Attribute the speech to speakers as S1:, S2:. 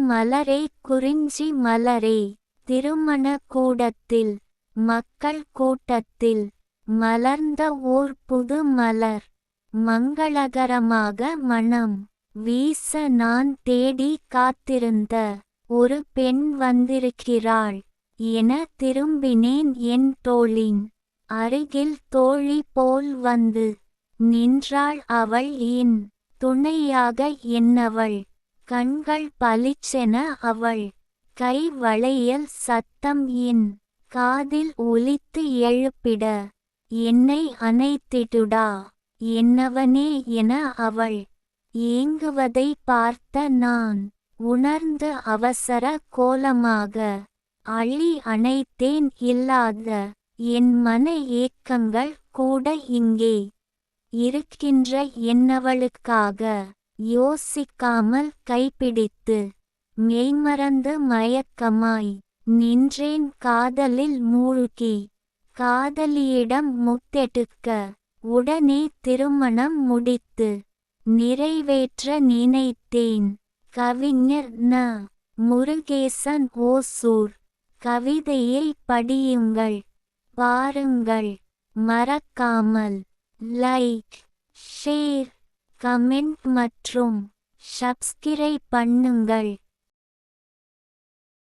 S1: மலரே குறிஞ்சி மலரே. திருமண கூடத்தில் மக்கள் கூட்டத்தில் மலர்ந்த ஓர் புது மலர். மங்களகரமாக மணம் வீச நான் தேடி காத்திருந்த ஒரு பெண் வந்திருக்கிறாள் என திரும்பினேன் என் தோளின் அருகில் தோழி போல் வந்து நின்றாள் அவள் என் துணையாக என்னவள். கண்கள் பளிச்சென அவள் கை வளையல் சத்தம் என் காதில் ஒலித்து எழுப்பிட என்னை அணைத்திடுடா என்னவனே என அவள் ஏங்குவதை பார்த்த நான் உணர்ந்து அவசர கோலமாக அள்ளி அணைத்தேன். இல்லாத என் மன ஏக்கங்கள் கூட இங்கே இருக்கின்ற என்னவளுக்காக யோசிக்காமல் கைப்பிடித்து மெய்மறந்து மயக்கமாய் நின்றேன் காதலில் மூழ்கி. காதலியிடம் முத்தெடுக்க உடனே திருமணம் முடித்து நிறைவேற்ற நினைத்தேன். கவிஞர் ந. முருகேசன் ஓசூர். கவிதையை படியுங்கள், பாருங்கள். மறக்காமல் லைக், ஷேர், கமெண்ட் மற்றும் சப்ஸ்கிரைப் பண்ணுங்கள்.